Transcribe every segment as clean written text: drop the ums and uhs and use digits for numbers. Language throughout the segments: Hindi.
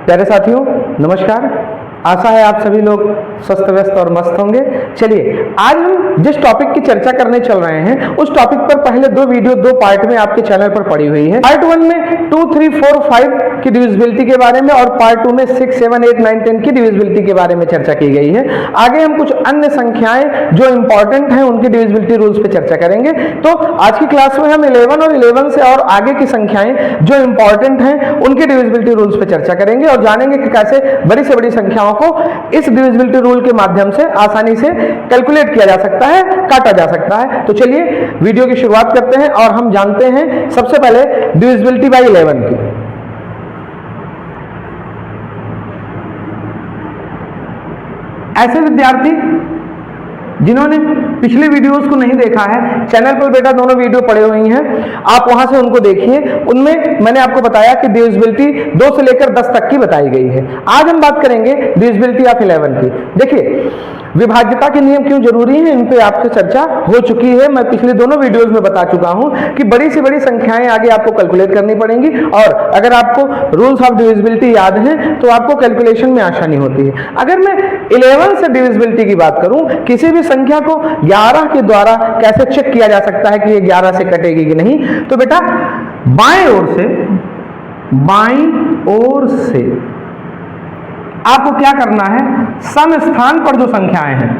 प्यारे साथियों नमस्कार। आशा है आप सभी लोग स्वस्थ व्यस्त और मस्त होंगे। चलिए आज हम जिस टॉपिक की चर्चा करने चल रहे हैं उस टॉपिक पर पहले दो वीडियो दो पार्ट में आपके चैनल पर पड़ी हुई है। पार्ट 1 में 2, 3, 4, 5 की डिविजिबिलिटी के बारे में और पार्ट 2 में 6, 7, 8, 9, 10 की डिविजिबिलिटी के बारे में चर्चा की गई है। आगे हम कुछ अन्य संख्याएं जो इंपॉर्टेंट हैं उनकी डिविजिबिलिटी रूल्स पे चर्चा करेंगे। तो आज की क्लास में हम 11 और 11 से और आगे की संख्याएं जो इंपॉर्टेंट हैं उनकी डिविजिबिलिटी रूल्स पे चर्चा करेंगे और जानेंगे कि कैसे बड़ी से बड़ी संख्याओं को इस डिविजिबिलिटी रूल के माध्यम से आसानी से कैलकुलेट किया जा सकता है, काटा जा सकता है। तो चलिए वीडियो की शुरुआत करते हैं और हम जानते हैं सबसे पहले डिविजिबिलिटी बाय 11 की। ऐसे विद्यार्थी जिन्होंने पिछले वीडियोस को नहीं देखा है, चैनल पर बेटा दोनों वीडियो पड़े हुए हैं, आप वहां से उनको देखिए। उनमें मैंने आपको बताया कि डिविजिबिलिटी 2 से लेकर 10 तक की बताई गई है। आज हम बात करेंगे डिविजिबिलिटी ऑफ 11 की। देखिए विभाज्यता के नियम क्यों जरूरी है, इन पे आपसे चर्चा हो चुकी है। मैं पिछले दोनों वीडियोस में बता चुका हूं कि बड़ी से बड़ी संख्याएं आगे आपको कैलकुलेट करनी पड़ेंगी और अगर आपको रूल्स ऑफ डिविजिबिलिटी याद हैं तो आपको कैलकुलेशन में आसानी होती है। अगर मैं 11 से डिविजिबिलिटी की बात करूं, किसी भी संख्या को 11 के द्वारा कैसे चेक किया जा सकता है कि ये 11 से कटेगी कि नहीं, तो बेटा बाएं ओर से आपको क्या करना है, सम स्थान पर जो संख्याएं हैं,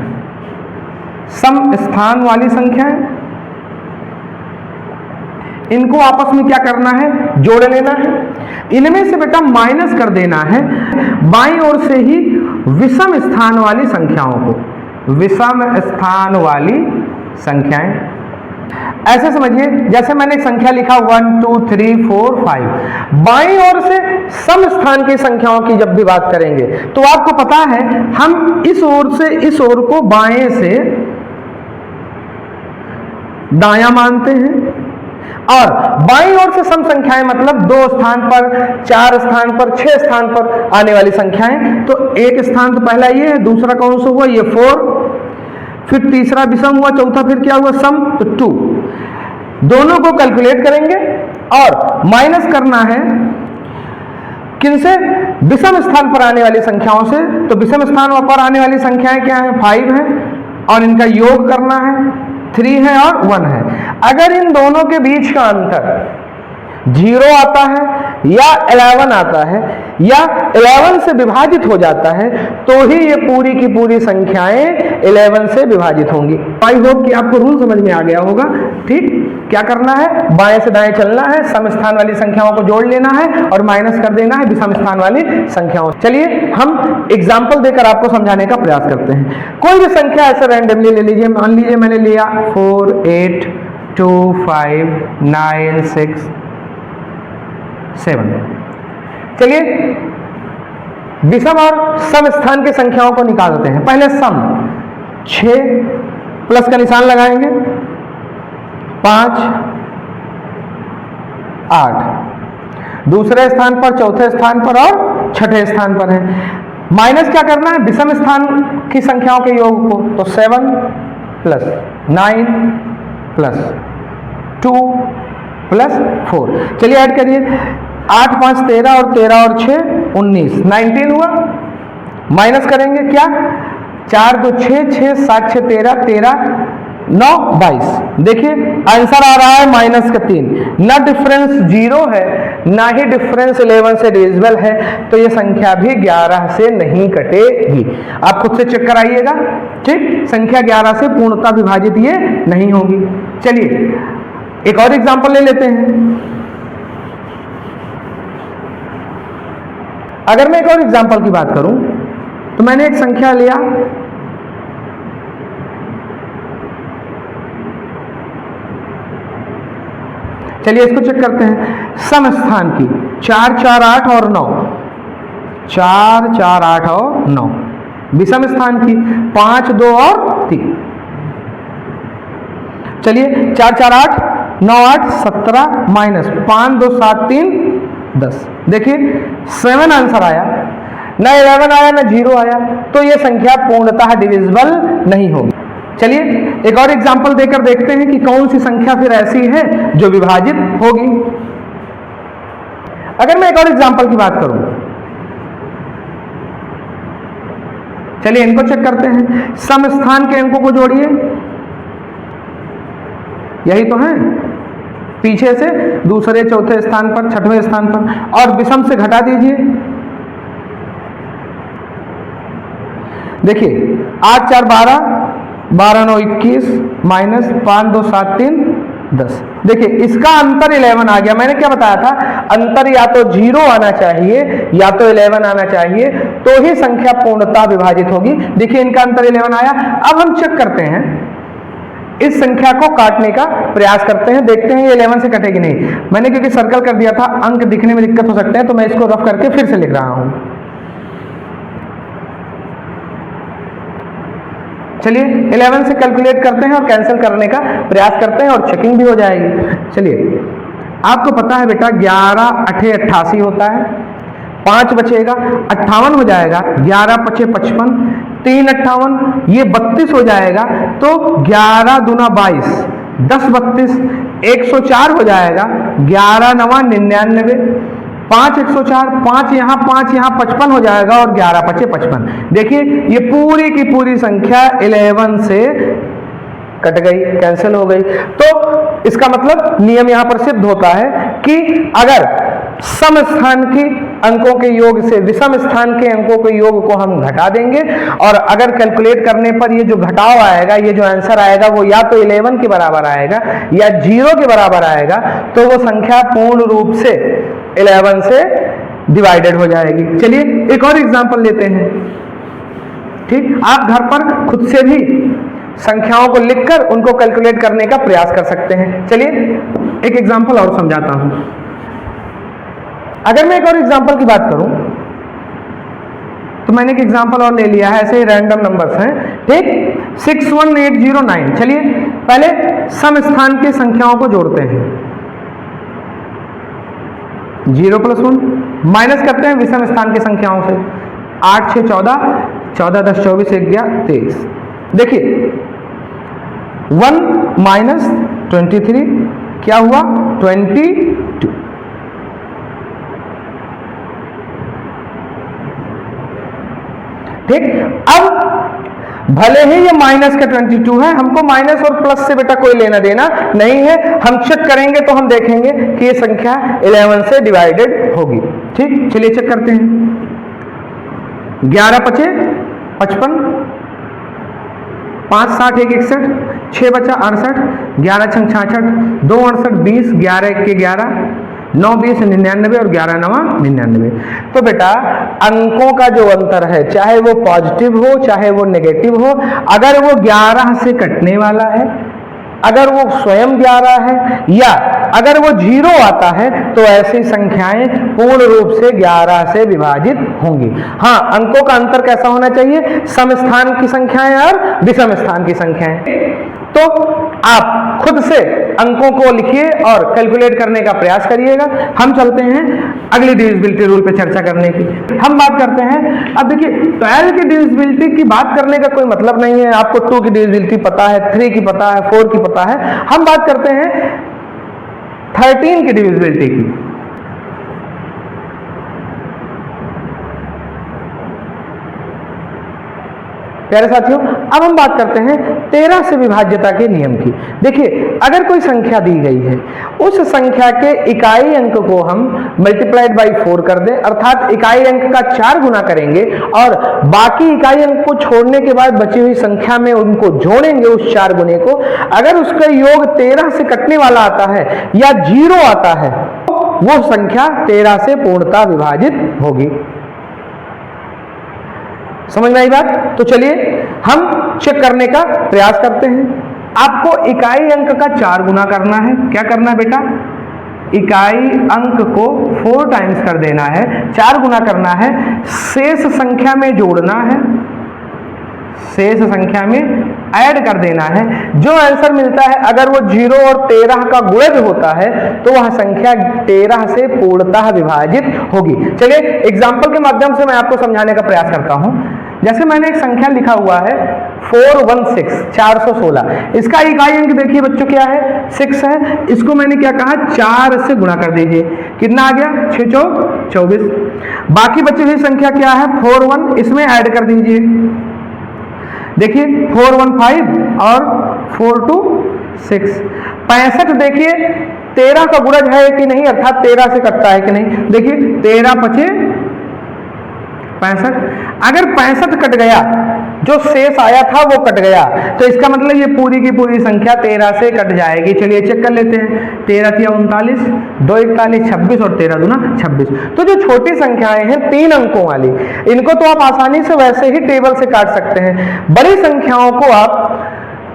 सम स्थान वाली संख्याएं, इनको आपस में क्या करना है, जोड़ लेना है। इनमें से बेटा माइनस कर देना है बाईं ओर से ही विषम स्थान वाली संख्याओं को, विषम स्थान वाली संख्याएं। ऐसे समझिए जैसे मैंने एक संख्या लिखा 1, 2, 3, 4, 5, बाईं ओर से सम स्थान की संख्याओं की जब भी बात करेंगे तो आपको पता है हम इस ओर से इस ओर को बाएं से दायां मानते हैं और बाईं ओर से सम संख्याएं मतलब 2 स्थान पर, 4 स्थान पर, 6 स्थान पर आने वाली संख्याएं। तो एक स्थान तो पहला ये है, दूसरा कौन सा हुआ, ये 4, फिर तीसरा विषम हुआ, चौथा फिर क्या हुआ, सम, तो 2। दोनों को कैलकुलेट करेंगे और माइनस करना है किनसे, विषम स्थान पर आने वाली संख्याओं से। तो विषम स्थान पर आने वाली संख्याएं क्या है, 5 है और इनका योग करना है, 3 है और 1 है। अगर इन दोनों के बीच का अंतर 0 आता है या 11 आता है या 11 से विभाजित हो जाता है तो ही ये पूरी की पूरी संख्याएं 11 से विभाजित होंगी। आई होप कि आपको रूल समझ में आ गया होगा। ठीक, क्या करना है, बाएं से दाएं चलना है, सम स्थान वाली संख्याओं को जोड़ लेना है और माइनस कर देना है विषम स्थान वाली संख्याओं। चलिए हम एग्जाम्पल देकर आपको समझाने का प्रयास करते हैं। कोई भी संख्या ऐसे रैंडमली ले लीजिए, मान लीजिए मैंने लिया 4, 8, 2, 5, 9, 6, 7। चलिए विषम और सम स्थान की संख्याओं को निकालते हैं। पहले सम, 6 प्लस का निशान लगाएंगे, 5, 8 दूसरे स्थान पर, चौथे स्थान पर और छठे स्थान पर है। माइनस क्या करना है, विषम स्थान की संख्याओं के योग को, तो 7 प्लस 9 प्लस 2 प्लस 4। चलिए ऐड करिए, 8, 5, 13 और 13 और 6 19, 19 हुआ। माइनस करेंगे क्या, 4, 2, 6, 6, 7, 6, 13, 13, 9, 22। देखिए आंसर आ रहा है -3। ना डिफरेंस 0 है ना ही डिफरेंस 11 से डिविजिबल है, तो ये संख्या भी 11 से नहीं कटेगी। आप खुद से चेक कराइएगा। ठीक, संख्या 11 से पूर्णतः विभाजित ये नहीं होगी। चलिए एक और एग्जांपल ले लेते हैं। अगर मैं एक और एग्जांपल की बात करूं तो मैंने एक संख्या लिया, चलिए इसको चेक करते हैं। सम स्थान की 4, 4, 8 और 9, 4, 4, 8 और 9। विषम स्थान की 5, 2 और 3। चलिए 4, 4, 8, 9, 8, 17 माइनस 5, 2, 7, 3, 10। देखिए 7 आंसर आया, ना 11 आया ना 0 आया, तो ये संख्या पूर्णतः डिविजिबल नहीं होगी। चलिए एक और एग्जांपल देकर देखते हैं कि कौन सी संख्या फिर ऐसी है जो विभाजित होगी। अगर मैं एक और एग्जांपल की बात करूं, चलिए इनको चेक करते हैं। सम स्थान के अंकों को जोड़िए, यही तो है, पीछे से दूसरे चौथे स्थान पर, छठवें स्थान पर, और विषम से घटा दीजिए। देखिए 8 4 12, 12 9 21, माइनस 5 2 7 3 10। देखिए इसका अंतर 11 आ गया। मैंने क्या बताया था, अंतर या तो 0 आना चाहिए या तो 11 आना चाहिए, तो ही संख्या पूर्णतः विभाजित होगी। देखिए इनका अंतर 11 आया। अब हम चेक करते हैं, इस संख्या को काटने का प्रयास करते हैं, देखते हैं ये 11 से कटेगी नहीं। मैंने क्योंकि सर्कल कर दिया था, अंक दिखने में दिक्कत हो सकते हैं, तो मैं इसको रफ करके फिर से लिख रहा हूं। चलिए 11 से कैलकुलेट करते हैं और कैंसिल करने का प्रयास करते हैं और चेकिंग भी हो जाएगी। चलिए आपको पता है बेटा 11 8 88 होता है, 5 बचेगा 58 हो जाएगा, 11 5 55, 3 58, ये 32 हो जाएगा, तो 11 दूना 22, 10 32, 104 हो जाएगा, 11 9 99, 5 104, 5 यहाँ 55 हो जाएगा, और 11 5 55। देखिए ये पूरी की पूरी संख्या 11 से कट गई, कैंसिल हो गई। तो इसका मतलब नियम यहां पर सिद्ध होता है कि अगर सम स्थान के अंकों के योग से विषम स्थान के अंकों के योग को हम घटा देंगे, और अगर कैलकुलेट करने पर ये जो घटाव आएगा, ये जो आंसर आएगा वो या तो 11 के बराबर आएगा या 0 के बराबर आएगा, तो वो संख्या पूर्ण रूप से 11 से डिवाइडेड हो जाएगी। चलिए एक और एग्जांपल लेते हैं। ठीक, आप घर पर खुद से भी संख्याओं को लिखकर उनको कैलकुलेट करने का प्रयास कर सकते हैं। चलिए एक एग्जांपल और समझाता हूं। अगर मैं एक और एग्जांपल की बात करूं, तो मैंने एक एग्जांपल और ले लिया है, ऐसे ही रैंडम नंबर्स हैं। ठीक, 61809। चलिए पहले सम स्थान के संख्याओं को जोड़ते हैं, 0 + 1, माइनस करते हैं विषम स्थान की संख्याओं से, 8 6 14, 14 10 24, 1 11 23। देखिए 1 - 23 क्या हुआ, 22। ठीक, अब भले ही ये माइनस का 22 है, हमको माइनस और प्लस से बेटा कोई लेना देना नहीं है। हम चेक करेंगे तो हम देखेंगे कि ये संख्या 11 से डिवाइडेड होगी। ठीक, चलिए चेक करते हैं। 11 5 55, 5 7 1 61, 6 बचा 68, 11 6 66, 2 68 20, 11 1 11, 9 20 99, और 11 9 99। तो बेटा अंकों का जो अंतर है, चाहे वो पॉजिटिव हो चाहे वो नेगेटिव हो, अगर वो 11 से कटने वाला है, अगर वो स्वयं 11 है, या अगर वो 0 आता है, तो ऐसी संख्याएं पूर्ण रूप से 11 से विभाजित होंगी। हाँ, अंकों का अंतर कैसा होना चाहिए, सम स्थान की संख्याएं और विषम स्थान की संख्याएं। तो आप खुद से अंकों को लिखिए और कैलकुलेट करने का प्रयास करिएगा। हम चलते हैं अगली डिविजिबिलिटी रूल पे चर्चा करने की। हम बात करते हैं, अब देखिए 12 की डिविजिबिलिटी की बात करने का कोई मतलब नहीं है, आपको 2 की डिविजिबिलिटी पता है, 3 की पता है, 4 की पता है। हम बात करते हैं 13 की डिविजिबिलिटी की। प्यारे साथियों, अब हम बात करते हैं 13 से विभाज्यता के नियम की। देखिए अगर कोई संख्या दी गई है, उस संख्या के इकाई अंक को हम मल्टीप्लाइड बाई 4 कर दें, अर्थात इकाई अंक का 4 गुना करेंगे और बाकी इकाई अंक को छोड़ने के बाद बची हुई संख्या में उनको जोड़ेंगे उस 4 गुने को। अगर उसका योग 13 से कटने वाला आता है या 0 आता है, वो संख्या 13 से पूर्णतः विभाजित होगी। समझ में आई बात? तो चलिए हम चेक करने का प्रयास करते हैं। आपको इकाई अंक का 4 गुना करना है। क्या करना है बेटा? इकाई अंक को 4 टाइम्स कर देना है, 4 गुना करना है, शेष संख्या में जोड़ना है, शेष संख्या में ऐड कर देना है। जो आंसर मिलता है, अगर वो 0 और 13 का गुणज होता है, तो वह संख्या 13 से पूर्णतः विभाजित होगी। चलिए एग्जाम्पल के माध्यम से मैं आपको समझाने का प्रयास करता हूं। जैसे मैंने एक संख्या लिखा हुआ है 416, 416। इसका इकाई अंक देखिए बच्चों क्या है, 6 है। इसको मैंने क्या कहा, 4 से गुणा कर दीजिए। कितना आ गया? 6 4 24। बाकी बची हुई संख्या क्या है? 41, इसमें ऐड कर दीजिए। देखिए 4 1 5 और 4 2 6। 65 देखिए 13 का गुणज है कि नहीं, अर्थात 13 से कटता है कि नहीं। देखिए 13 5 65। अगर 65 कट गया, जो शेष आया था वो कट गया, तो इसका मतलब ये पूरी की पूरी संख्या 13 से कट जाएगी। चलिए चेक कर लेते हैं। 13 तिया 39, 2 41 26 और 13 दूना 26। तो जो छोटी संख्याएं हैं 3 अंकों वाली, इनको तो आप आसानी से वैसे ही टेबल से काट सकते हैं। बड़ी संख्याओं को आप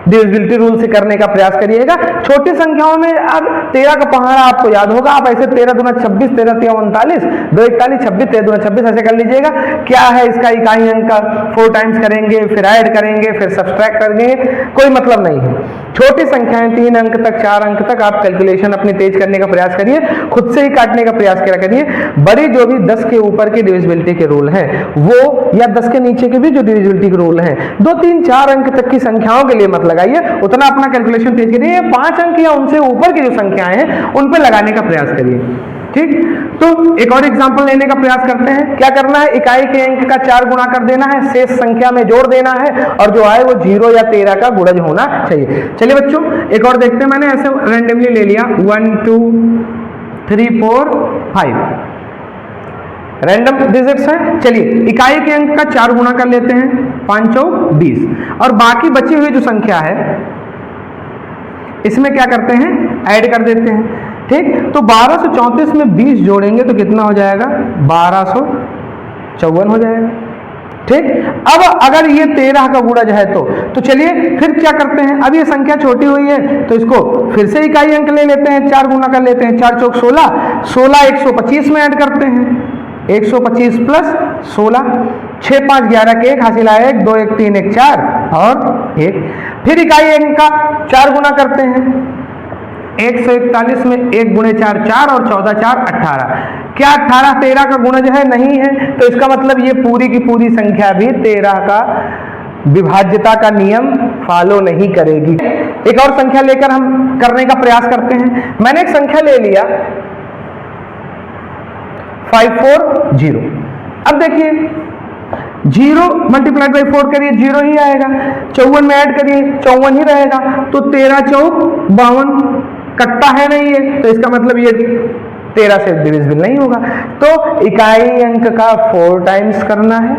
डिविजिबिलिटी रूल से करने का प्रयास करिएगा। छोटी संख्याओं में अब 13 का पहाड़ा आपको याद होगा, आप ऐसे 13 दूना 26, 13 तिया 39, 2 41 26, 13 दूना 26 ऐसे कर लीजिएगा। क्या है इसका इकाई अंक का 4 टाइम्स करेंगे, फिर ऐड करेंगे, फिर सब्सट्रैक्ट करेंगे, कोई मतलब नहीं है। छोटी संख्याएं 3 अंक तक, 4 अंक तक आप कैलकुलेशन अपनी तेज करने का प्रयास करिए, खुद से ही काटने का प्रयास करिए। बड़ी जो भी 10 के ऊपर की डिविजिबिलिटी के रूल हैं वो, या 10 के नीचे के भी जो डिविजिबिलिटी के रूल हैं, 2 3 4 अंक तक की संख्याओं के लिए मत लगाइए, उतना अपना कैलकुलेशन तेज करिए। 5 अंक या उनसे ऊपर की जो संख्याएं हैं उन पर लगाने का प्रयास करिए। ठीक, तो एक और एग्जांपल लेने का प्रयास करते हैं। क्या करना है, इकाई के अंक का 4 गुणा कर देना है, शेष संख्या में जोड़ देना है, और जो आए वो 0 या 13 का गुणज होना चाहिए। चलिए बच्चों एक और देखते हैं। मैंने ऐसे रैंडमली ले लिया 1 2 3 4 5 रैंडम डिजिट्स हैं। चलिए इकाई के अंक का 4 गुणा कर लेते हैं, 5 चौक 20, और बाकी बची हुई जो संख्या है इसमें क्या करते हैं, ऐड कर देते हैं। ठीक, तो 1234 में 20 जोड़ेंगे तो कितना हो जाएगा, 1254 हो जाएगा। ठीक, अब अगर ये 13 का गुणज है तो चलिए फिर क्या करते हैं। अब ये संख्या छोटी हुई है तो इसको फिर से इकाई अंक ले लेते हैं, 4 गुना कर लेते हैं, 4 चौक 16, 16 125 में ऐड करते हैं, 125 प्लस 16, 6 5 11 के 1 हासिल आया, 1 2 1 3 1 4 और 1। फिर इकाई अंक का 4 गुना करते हैं, 141 में 1 गुणे 4 4 और 14 4 18। क्या 18 13 का गुणज है, नहीं है, तो इसका मतलब ये पूरी की पूरी संख्या भी 13 का विभाज्यता का नियम फॉलो नहीं करेगी। एक और संख्या लेकर हम करने का प्रयास करते हैं। मैंने एक संख्या ले लिया 540। अब देखिए 0 मल्टीप्लाइड बाई 4 करिए, 0 ही आएगा। 54 में ऐड करिए, 54 ही रहेगा। तो 13 चौक 52, कटता है नहीं है, तो इसका मतलब ये 13 से डिविजिबल नहीं होगा। तो इकाई अंक का 4 टाइम्स करना है,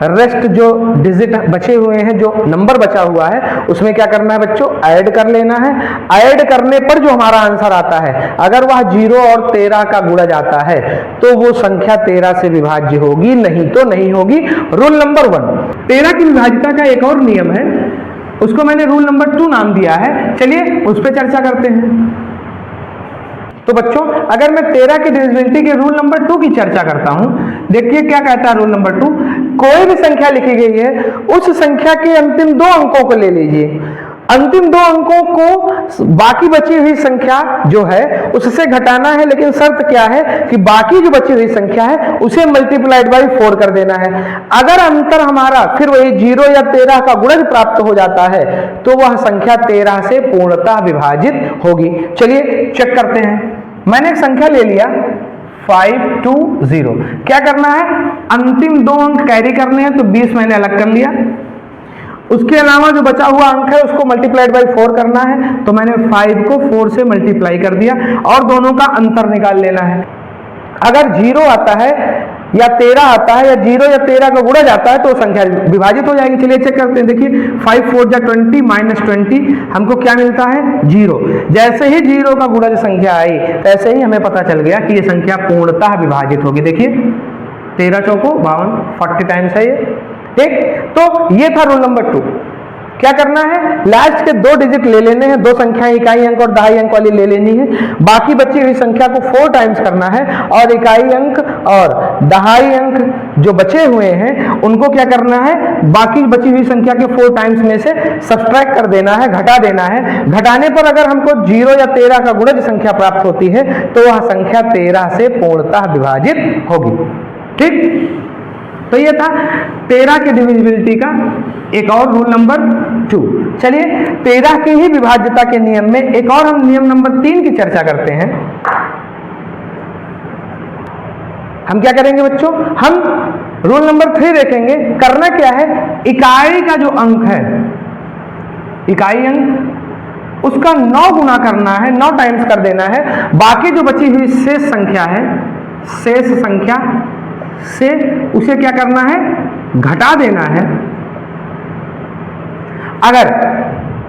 रेस्ट जो डिजिट बचे हुए हैं, जो नंबर बचा हुआ है उसमें क्या करना है बच्चों, ऐड कर लेना है। ऐड करने पर जो हमारा आंसर आता है, अगर वह 0 और 13 का गुणज आता है तो वो संख्या 13 से विभाज्य होगी, नहीं तो नहीं होगी। Rule number 1। 13 की विभाज्यता का एक और नियम है, उसको मैंने रूल नंबर 2 नाम दिया है। चलिए उस पर चर्चा करते हैं। तो बच्चों अगर मैं 13 की डिविजिबिलिटी के रूल नंबर 2 की चर्चा करता हूं, देखिए क्या कहता है रूल नंबर 2। कोई भी संख्या लिखी गई है, उस संख्या के अंतिम 2 अंकों को ले लीजिए। अंतिम 2 अंकों को बाकी बची हुई संख्या जो है उससे घटाना है, लेकिन शर्त क्या है कि बाकी जो बची हुई संख्या है उसे मल्टीप्लाइड बाई 4 कर देना है। अगर अंतर हमारा फिर वही 0 या 13 का गुणज प्राप्त हो जाता है तो वह संख्या 13 से पूर्णतः विभाजित होगी। चलिए चेक करते हैं। मैंने एक संख्या ले लिया 520। क्या करना है, अंतिम 2 अंक कैरी करने हैं, तो 20 मैंने अलग कर लिया। उसके अलावा जो बचा हुआ अंक है उसको मल्टीप्लाइड बाई 4 करना है, तो मैंने 5 को 4 से मल्टीप्लाई कर दिया और दोनों का अंतर निकाल लेना है। अगर 0 आता है या 13 आता है, या 0 या 13 का गुणज आता है तो संख्या विभाजित हो जाएगी। चलिए चेक करते हैं। देखिए 5 4 जा 20 माइनस 20, हमको क्या मिलता है, 0। जैसे ही 0 का गुणज संख्या आई तैसे ही हमें पता चल गया कि ये संख्या पूर्णतः विभाजित होगी। देखिए 13 चौको 52, 40 टाइम्स है ये। ठीक, तो ये था रूल नंबर 2। क्या करना है, लास्ट के 2 डिजिट ले लेने हैं, 2 संख्याएं इकाई अंक और दहाई अंक वाली ले लेनी है। बाकी बची हुई संख्या को 4 टाइम्स करना है, और इकाई अंक और दहाई अंक जो बचे हुए हैं उनको क्या करना है, बाकी बची हुई संख्या के 4 टाइम्स में से सब्सट्रैक्ट कर देना है, घटा देना है। घटाने पर अगर हमको 0 या 13 का गुणज संख्या प्राप्त होती है तो वह संख्या 13 से पूर्णतः विभाजित होगी। ठीक, तो ये था 13 की डिविजिबिलिटी का एक और रूल नंबर 2। चलिए 13 की ही विभाज्यता के नियम में एक और हम नियम नंबर 3 की चर्चा करते हैं। हम क्या करेंगे बच्चों, हम रूल नंबर 3 देखेंगे। करना क्या है, इकाई का जो अंक है, इकाई अंक उसका 9 गुना करना है, 9 टाइम्स कर देना है। बाकी जो बची हुई शेष संख्या है, शेष संख्या से उसे क्या करना है, घटा देना है। अगर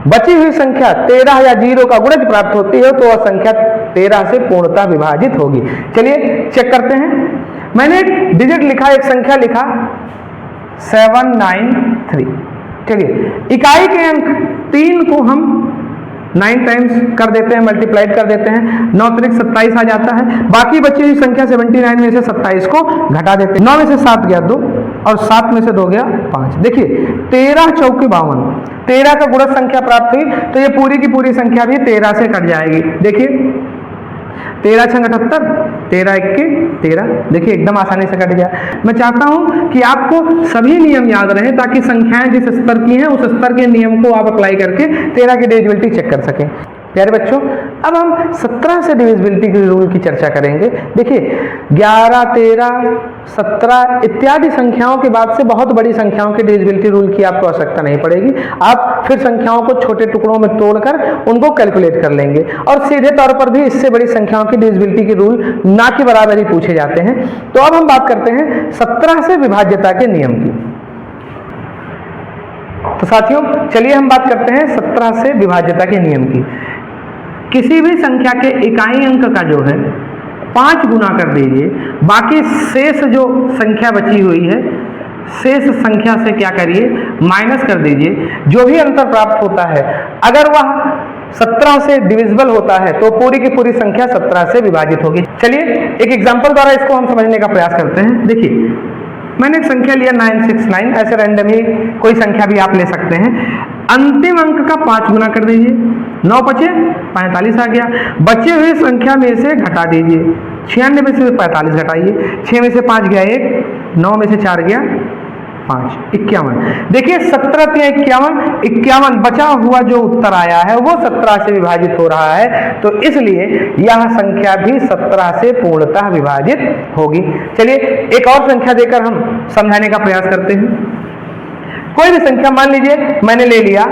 बची हुई संख्या 13 या 0 का गुणज प्राप्त होती है तो वह संख्या 13 से पूर्णतः विभाजित होगी। चलिए चेक करते हैं। मैंने एक डिजिट लिखा, एक संख्या लिखा 793। चलिए इकाई के अंक 3 को हम 9 टाइम्स कर देते हैं, मल्टीप्लाइड कर देते हैं, 9 त्रिक 27 आ जाता है। बाकी बची हुई संख्या 79 में से 27 को घटा देते हैं। 9 में से 7 गया 2 और 7 में से 2 गया 5। देखिए 13 चौके 52, 13 का गुणज संख्या प्राप्त हुई तो ये पूरी की पूरी संख्या भी 13 से कट जाएगी। देखिए 13 छंग 78, 13 इक्के 13। देखिए एकदम आसानी से कट गया। मैं चाहता हूं कि आपको सभी नियम याद रहे ताकि संख्याएं जिस स्तर की हैं उस स्तर के नियम को आप अप्लाई करके 13 की डिविजिबिलिटी चेक कर सकें। प्यारे बच्चों, अब हम 17 से डिविजिबिलिटी के रूल की चर्चा करेंगे। देखिए 11, 13, 17 इत्यादि संख्याओं के बाद से बहुत बड़ी संख्याओं के डिविजिबिलिटी रूल की आपको आवश्यकता नहीं पड़ेगी। आप फिर संख्याओं को छोटे टुकड़ों में तोड़कर उनको कैलकुलेट कर लेंगे और सीधे तौर पर भी इससे बड़ी संख्याओं की डिविजिबिलिटी के रूल ना के बराबर ही पूछे जाते हैं। तो अब हम बात करते हैं 17 से विभाज्यता के नियम की। तो साथियों चलिए हम बात करते हैं 17 से विभाज्यता के नियम की। किसी भी संख्या के इकाई अंक का जो है 5 गुना कर दीजिए, बाकी शेष जो संख्या बची हुई है शेष संख्या से क्या करिए, माइनस कर दीजिए। जो भी अंतर प्राप्त होता है अगर वह 17 से डिविजिबल होता है तो पूरी की पूरी संख्या 17 से विभाजित होगी। चलिए एक एग्जांपल द्वारा इसको हम समझने का प्रयास करते हैं। देखिए मैंने एक संख्या लिया 969, ऐसे रैंडम ही कोई संख्या भी आप ले सकते हैं। अंतिम अंक का 5 गुना कर दीजिए, 9 बचे 45 आ गया। बचे हुए संख्या में से घटा दीजिए, 96 में से 45 घटाइए, 6 में से 5 गया 1, 9 में से 4 गया 5, 51। देखिए 17 × 51, 51 बचा हुआ जो उत्तर आया है वो 17 से विभाजित हो रहा है, तो इसलिए यह संख्या भी 17 से पूर्णतः विभाजित होगी। चलिए एक और संख्या देकर हम समझाने का प्रयास करते हैं। कोई भी संख्या मान लीजिए मैंने ले लिया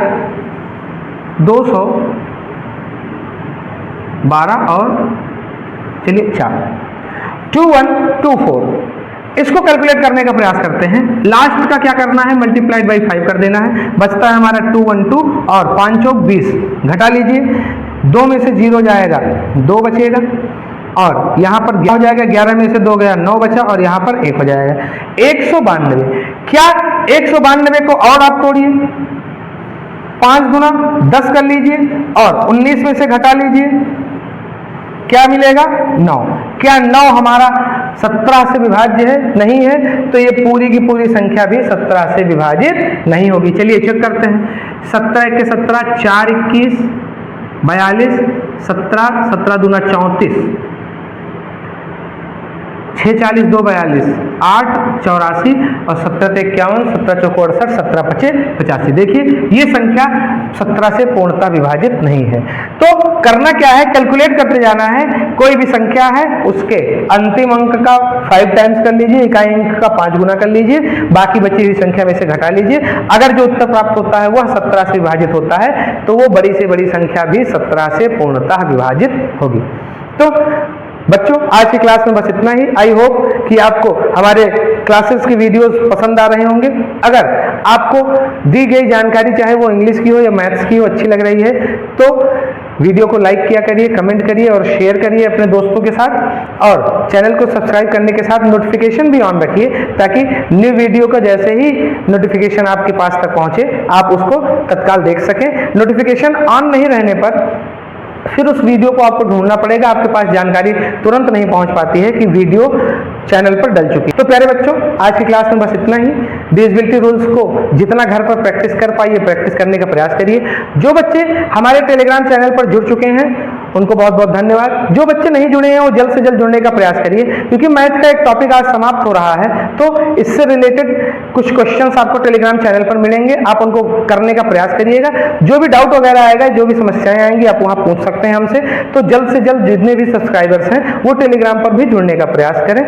212 और चलिए 4, 2124। इसको कैलकुलेट करने का प्रयास करते हैं। लास्ट का क्या करना है, मल्टीप्लाइड बाई 5 कर देना है। बचता है हमारा 212 और 5 चौक 20, घटा लीजिए। 2 में से 0 जाएगा 2 बचेगा और यहाँ पर क्या हो जाएगा, 11 में से 2 गया 9 बचा और यहाँ पर 1 हो जाएगा 192। क्या 192 को और आप तोड़िए, 5 गुना 10 कर लीजिए और 19 में से घटा लीजिए, क्या मिलेगा 9। क्या 9 हमारा 17 से विभाज्य है? नहीं है, तो ये पूरी की पूरी संख्या भी 17 से विभाजित नहीं होगी। चलिए चेक करते हैं। 17 × 17, 4 21 42, 17 17 दूना 34, 6 40 2 42, 8 84 और 17 51, 17 चौको 68, 17 25 85। देखिए ये संख्या 17 से पूर्णतः विभाजित नहीं है। तो करना क्या है, कैलकुलेट करते जाना है। कोई भी संख्या है उसके अंतिम अंक का 5 टाइम्स कर लीजिए, इकाई अंक का 5 गुना कर लीजिए, बाकी बची हुई संख्या में से घटा लीजिए। अगर जो उत्तर प्राप्त होता है वह 17 से विभाजित होता है तो वो बड़ी से बड़ी संख्या भी 17 से पूर्णतः विभाजित होगी। तो बच्चों आज की क्लास में बस इतना ही। आई होप कि आपको हमारे क्लासेस की वीडियोस पसंद आ रहे होंगे। अगर आपको दी गई जानकारी चाहे वो इंग्लिश की हो या मैथ्स की हो अच्छी लग रही है तो वीडियो को लाइक किया करिए, कमेंट करिए और शेयर करिए अपने दोस्तों के साथ, और चैनल को सब्सक्राइब करने के साथ नोटिफिकेशन भी ऑन रखिए ताकि न्यू वीडियो का जैसे ही नोटिफिकेशन आपके पास तक पहुंचे आप उसको तत्काल देख सकें। नोटिफिकेशन ऑन नहीं रहने पर फिर उस वीडियो को आपको ढूंढना पड़ेगा, आपके पास जानकारी तुरंत नहीं पहुंच पाती है कि वीडियो चैनल पर डल चुकी है। तो प्यारे बच्चों आज की क्लास में बस इतना ही। डिविजिबिलिटी रूल्स को जितना घर पर प्रैक्टिस कर पाइए प्रैक्टिस करने का प्रयास करिए। जो बच्चे हमारे टेलीग्राम चैनल पर जुड़ चुके हैं उनको बहुत बहुत धन्यवाद। जो बच्चे नहीं जुड़े हैं वो जल्द से जल्द जुड़ने का प्रयास करिए, क्योंकि मैथ का एक टॉपिक आज समाप्त हो रहा है तो इससे रिलेटेड कुछ क्वेश्चंस आपको टेलीग्राम चैनल पर मिलेंगे, आप उनको करने का प्रयास करिएगा। जो भी डाउट वगैरह आएगा, जो भी समस्याएं आएंगी आप वहां पूछ सकते हैं हमसे। तो जल्द से जल्द जितने भी सब्सक्राइबर्स हैं वो टेलीग्राम पर भी जुड़ने का प्रयास करें।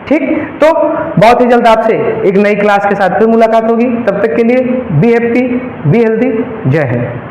ठीक, तो बहुत ही जल्द आपसे एक नई क्लास के साथ फिर मुलाकात होगी। तब तक के लिए बी हैप्पी, बी हेल्दी। जय हिंद।